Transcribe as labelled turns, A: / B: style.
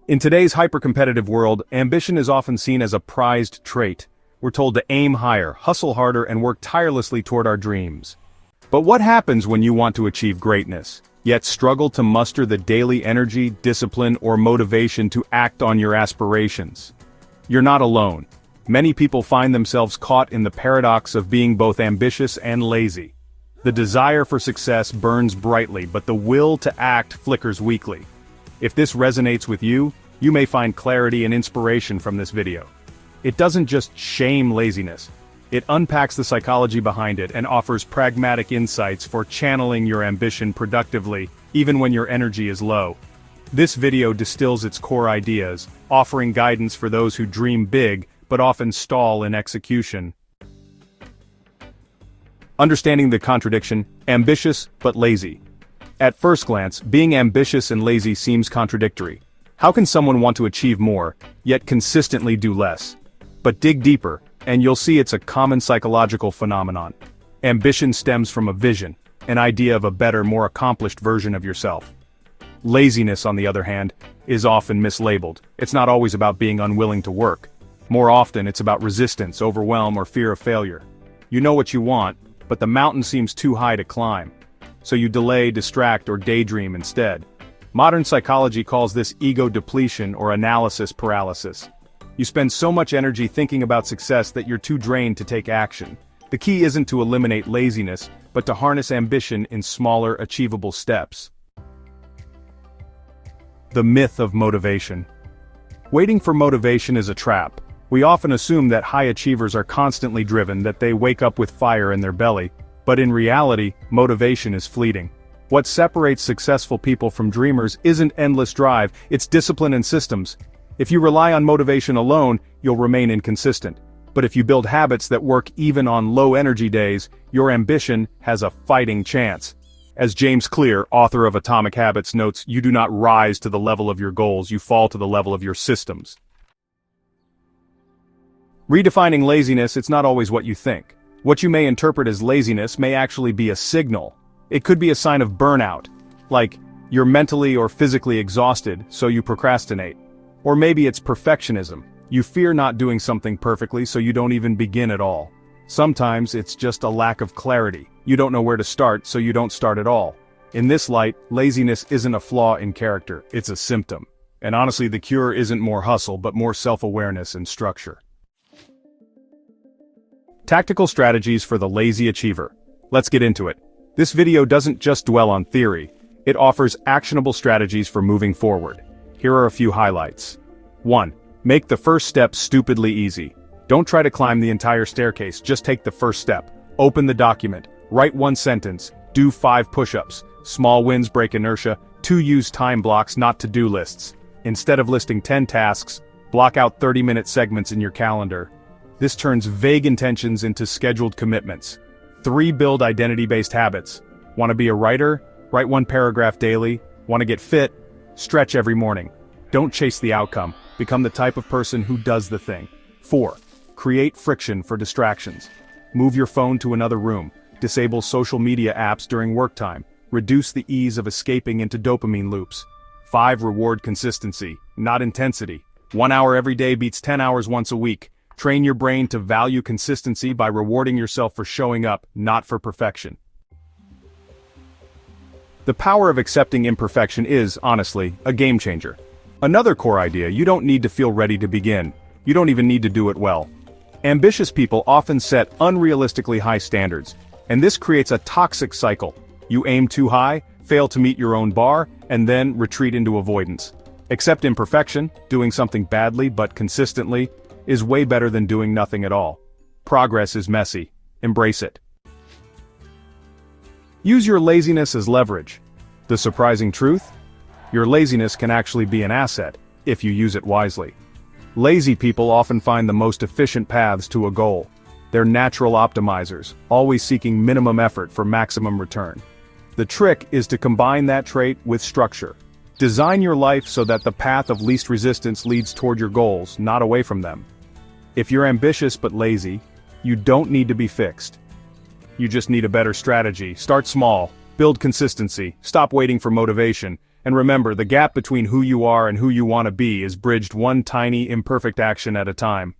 A: In today's hyper-competitive world, ambition is often seen as a prized trait. We're told to aim higher, hustle harder, and work tirelessly toward our dreams. But what happens when you want to achieve greatness, yet struggle to muster the daily energy, discipline, or motivation to act on your aspirations? You're not alone. Many people find themselves caught in the paradox of being both ambitious and lazy. The desire for success burns brightly, but the will to act flickers weakly. If this resonates with you, you may find clarity and inspiration from this video. It doesn't just shame laziness. It unpacks the psychology behind it and offers pragmatic insights for channeling your ambition productively, even when your energy is low. This video distills its core ideas, offering guidance for those who dream big, but often stall in execution. Understanding the contradiction, ambitious but lazy. At first glance, being ambitious and lazy seems contradictory. How can someone want to achieve more, yet consistently do less? But dig deeper, and you'll see it's a common psychological phenomenon. Ambition stems from a vision, an idea of a better, more accomplished version of yourself. Laziness, on the other hand, is often mislabeled. It's not always about being unwilling to work. More often, it's about resistance, overwhelm, or fear of failure. You know what you want, but the mountain seems too high to climb. So you delay, distract, or daydream instead. Modern psychology calls this ego depletion or analysis paralysis. You spend so much energy thinking about success that you're too drained to take action. The key isn't to eliminate laziness, but to harness ambition in smaller, achievable steps. The myth of motivation. Waiting for motivation is a trap. We often assume that high achievers are constantly driven, that they wake up with fire in their belly. But in reality, motivation is fleeting. What separates successful people from dreamers isn't endless drive, it's discipline and systems. If you rely on motivation alone, you'll remain inconsistent. But if you build habits that work even on low-energy days, your ambition has a fighting chance. As James Clear, author of Atomic Habits, notes, you do not rise to the level of your goals, you fall to the level of your systems. Redefining laziness, it's not always what you think. What you may interpret as laziness may actually be a signal. It could be a sign of burnout, like you're mentally or physically exhausted, so you procrastinate. Or maybe it's perfectionism. You fear not doing something perfectly, so you don't even begin at all. Sometimes it's just a lack of clarity. You don't know where to start, so you don't start at all. In this light, laziness isn't a flaw in character, it's a symptom. And honestly, the cure isn't more hustle, but more self-awareness and structure. Tactical strategies for the lazy achiever. Let's get into it. This video doesn't just dwell on theory, it offers actionable strategies for moving forward. Here are a few highlights. 1. Make the first step stupidly easy. Don't try to climb the entire staircase, just take the first step. Open the document, write one sentence, do 5 push-ups. Small wins break inertia. 2. Use time blocks, not to-do lists. Instead of listing 10 tasks, block out 30-minute segments in your calendar. This turns vague intentions into scheduled commitments. 3. Build identity-based habits. Want to be a writer? Write 1 paragraph daily. Want to get fit? Stretch every morning. Don't chase the outcome. Become the type of person who does the thing. 4. Create friction for distractions. Move your phone to another room. Disable social media apps during work time. Reduce the ease of escaping into dopamine loops. 5. Reward consistency, not intensity. 1 hour every day beats 10 hours once a week. Train your brain to value consistency by rewarding yourself for showing up, not for perfection. The power of accepting imperfection is, honestly, a game changer. Another core idea: you don't need to feel ready to begin. You don't even need to do it well. Ambitious people often set unrealistically high standards, and this creates a toxic cycle. You aim too high, fail to meet your own bar, and then retreat into avoidance. Accept imperfection. Doing something badly but consistently is way better than doing nothing at all. Progress is messy. Embrace it. Use your laziness as leverage. The surprising truth? Your laziness can actually be an asset, if you use it wisely. Lazy people often find the most efficient paths to a goal. They're natural optimizers, always seeking minimum effort for maximum return. The trick is to combine that trait with structure. Design your life so that the path of least resistance leads toward your goals, not away from them. If you're ambitious but lazy, you don't need to be fixed. You just need a better strategy. Start small, build consistency, stop waiting for motivation, And remember, the gap between who you are and who you want to be is bridged one tiny, imperfect action at a time.